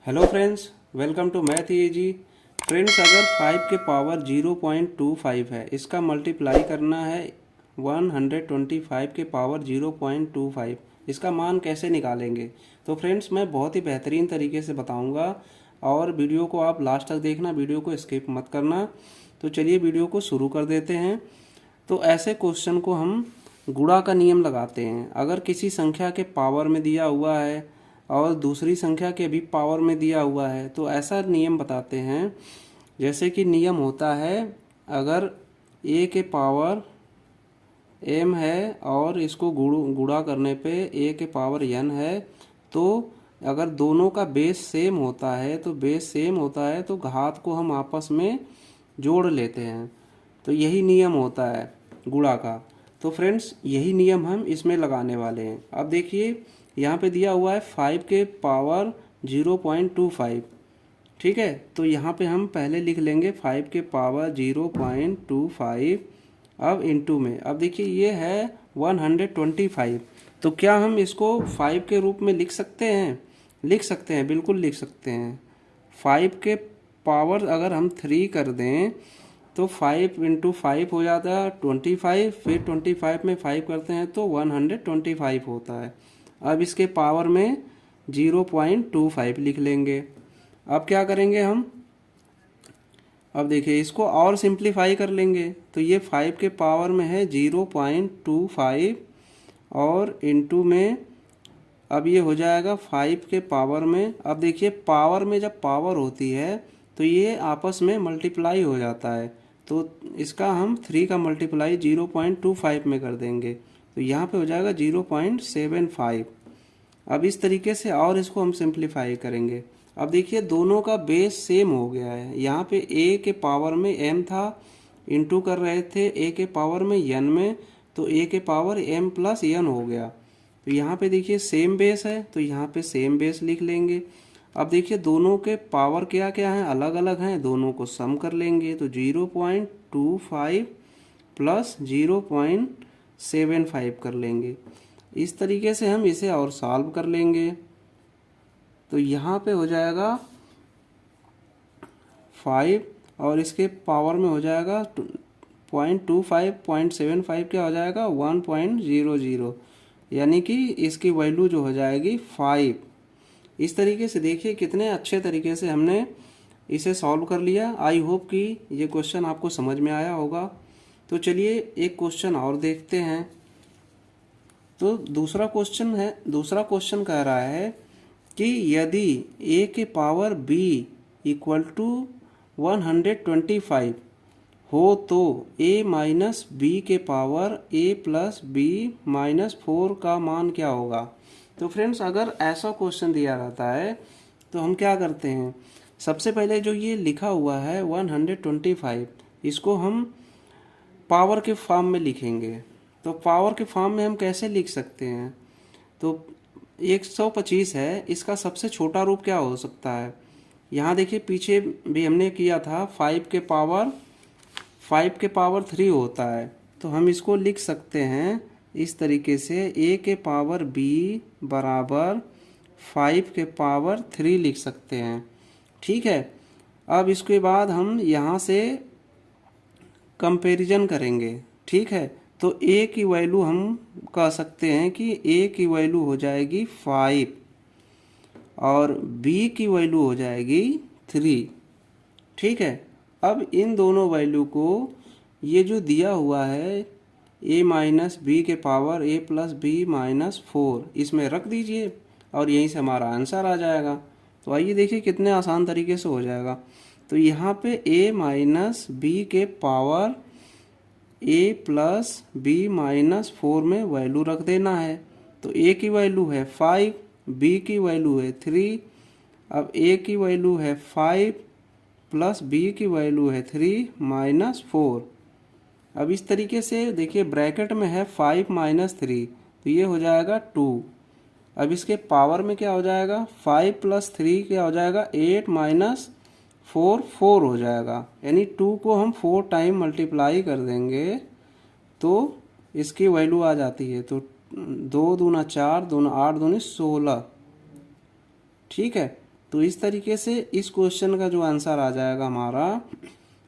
Hello friends, welcome to math एजी। Friends, अगर 5 के पावर 0.25 है, इसका मल्टीप्लाई करना है 125 के पावर 0.25, इसका मान कैसे निकालेंगे। तो फ्रेंड्स, मैं बहुत ही बेहतरीन तरीके से बताऊंगा और वीडियो को आप लास्ट तक देखना, वीडियो को स्किप मत करना। तो चलिए वीडियो को शुरू कर देते हैं। तो ऐसे क्वेश्चन को हम गुणा का नियम लगाते हैं। अगर किसी संख्या के पावर में दिया हुआ है और दूसरी संख्या के भी पावर में दिया हुआ है, तो ऐसा नियम बताते हैं। जैसे कि नियम होता है, अगर a के पावर m है और इसको गुणा करने पे a के पावर n है, तो अगर दोनों का बेस सेम होता है तो घात को हम आपस में जोड़ लेते हैं। तो यही नियम होता है गुणा का। तो फ्रेंड्स, यही नियम हम इसमें लगाने वाले हैं। अब देखिए, यहाँ पे दिया हुआ है 5 के पावर 0.25, ठीक है। तो यहाँ पे हम पहले लिख लेंगे 5 के पावर 0.25, अब इनटू में, अब देखिए ये है 125। तो क्या हम इसको 5 के रूप में लिख सकते हैं? लिख सकते हैं, बिल्कुल लिख सकते हैं। 5 के पावर अगर हम 3 कर दें तो 5 इंटू 5 हो जाता है 25, फिर 25 में 5 करते हैं तो 125 होता है। अब इसके पावर में 0.25 लिख लेंगे। अब क्या करेंगे हम? अब देखिए, इसको और सिंप्लीफाई कर लेंगे। तो ये 5 के पावर में है 0.25 और इनटू में, अब ये हो जाएगा 5 के पावर में। अब देखिए, पावर में जब पावर होती है तो ये आपस में मल्टीप्लाई हो जाता है। तो इसका हम 3 का मल्टीप्लाई 0.25 में कर देंगे, तो यहाँ पे हो जाएगा 0.75। अब इस तरीके से और इसको हम सिंप्लीफाई करेंगे। अब देखिए, दोनों का बेस सेम हो गया है। यहाँ पे a के पावर में m था, इंटू कर रहे थे a के पावर में n में, तो a के पावर m प्लस n हो गया। तो यहाँ पे देखिए सेम बेस है, तो यहाँ पे सेम बेस लिख लेंगे। अब देखिए, दोनों के पावर क्या क्या हैं, अलग अलग हैं, दोनों को सम कर लेंगे। तो 0.25 प्लस 0.75 कर लेंगे। इस तरीके से हम इसे और सॉल्व कर लेंगे। तो यहाँ पे हो जाएगा 5 और इसके पावर में हो जाएगा 0.25, 0.75 क्या हो जाएगा 1.00, यानी कि इसकी वैल्यू जो हो जाएगी 5। इस तरीके से देखिए कितने अच्छे तरीके से हमने इसे सॉल्व कर लिया। आई होप कि ये क्वेश्चन आपको समझ में आया होगा। तो चलिए एक क्वेश्चन और देखते हैं। तो दूसरा क्वेश्चन कह रहा है कि यदि a के पावर b इक्वल टू 125 हो तो a माइनस बी के power a plus B minus 4 का मान क्या होगा। तो फ्रेंड्स, अगर ऐसा क्वेश्चन दिया रहता है तो हम क्या करते हैं, सबसे पहले जो ये लिखा हुआ है 125, इसको हम पावर के फॉर्म में लिखेंगे। तो पावर के फॉर्म में हम कैसे लिख सकते हैं? तो 125 है, इसका सबसे छोटा रूप क्या हो सकता है? यहाँ देखिए, पीछे भी हमने किया था 5 के पावर 3 होता है। तो हम इसको लिख सकते हैं इस तरीके से, a के पावर b बराबर 5 के पावर 3 लिख सकते हैं, ठीक है। अब इसके बाद हम यहाँ से कंपैरिजन करेंगे, ठीक है। तो a की वैल्यू हम कह सकते हैं कि a की वैल्यू हो जाएगी 5 और b की वैल्यू हो जाएगी 3, ठीक है। अब इन दोनों वैल्यू को, ये जो दिया हुआ है a माइनस बी के power a plus B minus 4, इसमें रख दीजिए और यहीं से हमारा आंसर आ जाएगा। तो आइए देखिए कितने आसान तरीके से हो जाएगा। तो यहाँ पे a माइनस बी के power a plus B minus 4 में वैल्यू रख देना है। तो a की वैल्यू है 5, b की वैल्यू है 3, अब a की वैल्यू है 5 प्लस b की वैल्यू है 3 माइनस 4। अब इस तरीके से देखिए, ब्रैकेट में है 5 माइनस 3, तो ये हो जाएगा 2। अब इसके पावर में क्या हो जाएगा, 5 प्लस 3 क्या हो जाएगा 8 माइनस 4 4 हो जाएगा, यानी 2 को हम 4 टाइम मल्टीप्लाई कर देंगे तो इसकी वैल्यू आ जाती है। तो 2 दूना 4, 2 8 दूनी 16, ठीक है। तो इस तरीके से इस क्वेश्चन का जो आंसर आ जाएगा हमारा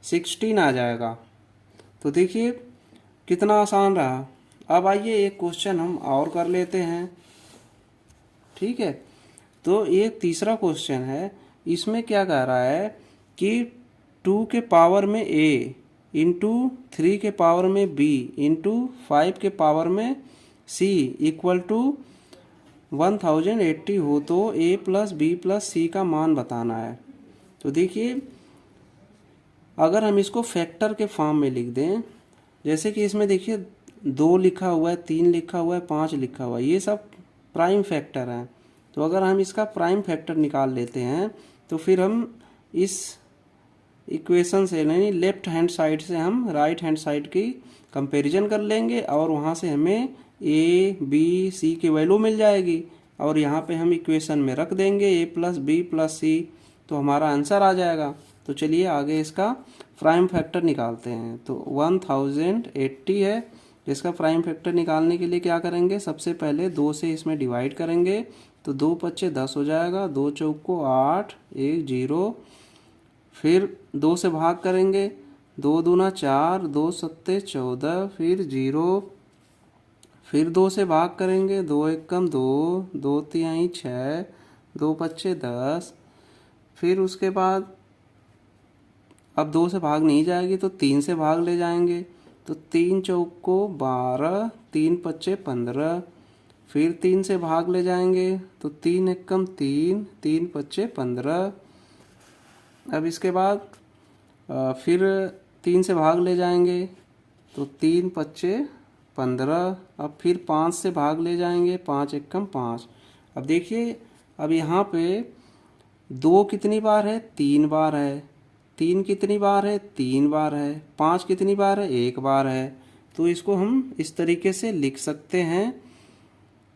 16 आ जाएगा। तो देखिए कितना आसान रहा। अब आइए एक क्वेश्चन हम और कर लेते हैं। ठीक है, तो ये तीसरा क्वेश्चन है। इसमें क्या कह रहा है कि 2 के पावर में a इंटू 3 के पावर में b इंटू 5 के पावर में c इक्वल टू 1080 हो तो a प्लस बी प्लस सी का मान बताना है। तो देखिए अगर हम इसको फैक्टर के फॉर्म में लिख दें, जैसे कि इसमें देखिए 2 लिखा हुआ है, 3 लिखा हुआ है, 5 लिखा हुआ है, ये सब प्राइम फैक्टर हैं। तो अगर हम इसका प्राइम फैक्टर निकाल लेते हैं तो फिर हम इस इक्वेशन से यानी लेफ्ट हैंड साइड से हम राइट हैंड साइड की कंपैरिजन कर लेंगे और वहाँ से हमें ए बी सी की वैल्यू मिल जाएगी और यहाँ पे हम इक्वेशन में रख देंगे a प्लस बी प्लस सी, तो हमारा आंसर आ जाएगा। तो चलिए आगे इसका प्राइम फैक्टर निकालते हैं। तो 1080 है, जिसका प्राइम फैक्टर निकालने के लिए क्या करेंगे, सबसे पहले 2 से इसमें डिवाइड करेंगे तो 2 पच्चे 10 हो जाएगा, 2 चौक को 8, 1 0, फिर 2 से भाग करेंगे, 2 दूना 4, 2 सत्ते 14, फिर 0, फिर 2 से भाग करेंगे, 2 एकम 2, 2 तिहाई 6, 2 पच्चे 10, फिर उसके बाद अब 2 से भाग नहीं जाएगी तो 3 से भाग ले जाएंगे, तो 3 चौक को 12, 3 पच्चे 15, फिर 3 से भाग ले जाएंगे तो 3 एकम 3, 3 पच्चे 15। अब इसके बाद फिर 3 से भाग ले जाएंगे तो 3 पच्चे 15। अब फिर 5 से भाग ले जाएंगे, 5 एकम 5। अब देखिए अब यहाँ पे 2 कितनी बार है, 3 बार है, 3 कितनी बार है, 3 बार है, 5 कितनी बार है, 1 बार है। तो इसको हम इस तरीके से लिख सकते हैं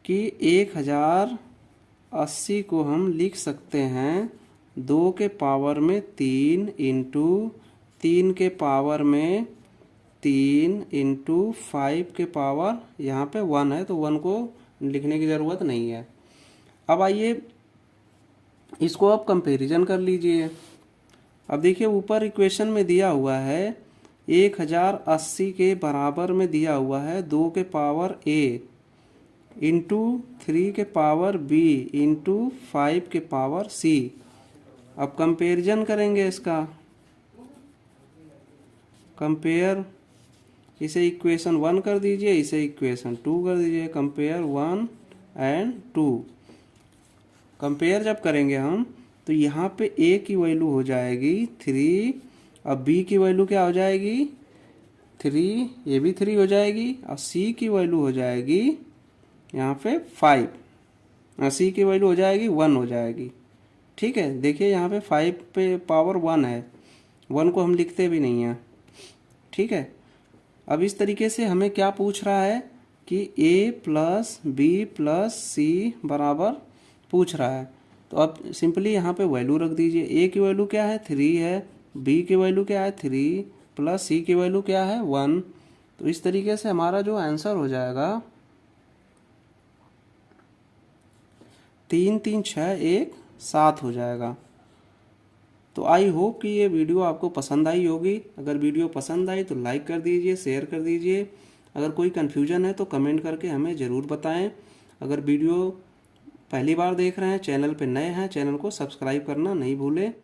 कि 1080 को हम लिख सकते हैं 2 के पावर में 3 इंटू 3 के पावर में 3 इंटू 5 के पावर यहाँ पे 1 है तो 1 को लिखने की ज़रूरत नहीं है। अब आइए इसको आप कंपैरिजन कर लीजिए। अब देखिए ऊपर इक्वेशन में दिया हुआ है 1080 के बराबर में दिया हुआ है 2 के पावर a इंटू 3 के पावर b इंटू 5 के पावर c। अब कंपैरिजन करेंगे इसका, कंपेयर, इसे इक्वेशन 1 कर दीजिए, इसे इक्वेशन 2 कर दीजिए, कंपेयर 1 एंड 2। कंपेयर जब करेंगे हम तो यहाँ पे a की वैल्यू हो जाएगी 3, अब b की वैल्यू क्या हो जाएगी 3, ये भी 3 हो जाएगी, और c की वैल्यू हो जाएगी यहाँ पे 5, और c की वैल्यू हो जाएगी 1 हो जाएगी। ठीक है, देखिए यहाँ पे 5 पे पावर 1 है, 1 को हम लिखते भी नहीं हैं। ठीक है, अब इस तरीके से हमें क्या पूछ रहा है कि a प्लस बी प्लस सी बराबर पूछ रहा है। तो अब सिंपली यहाँ पे वैल्यू रख दीजिए, a की वैल्यू क्या है 3 है, b की वैल्यू क्या है 3, प्लस c की वैल्यू क्या है 1। तो इस तरीके से हमारा जो आंसर हो जाएगा 3 3 6 1 7 हो जाएगा। तो आई होप कि ये वीडियो आपको पसंद आई होगी। अगर वीडियो पसंद आई तो लाइक कर दीजिए, शेयर कर दीजिए। अगर कोई कन्फ्यूजन है तो कमेंट करके हमें ज़रूर बताएं। अगर वीडियो पहली बार देख रहे हैं, चैनल पे नए हैं, चैनल को सब्सक्राइब करना नहीं भूलें।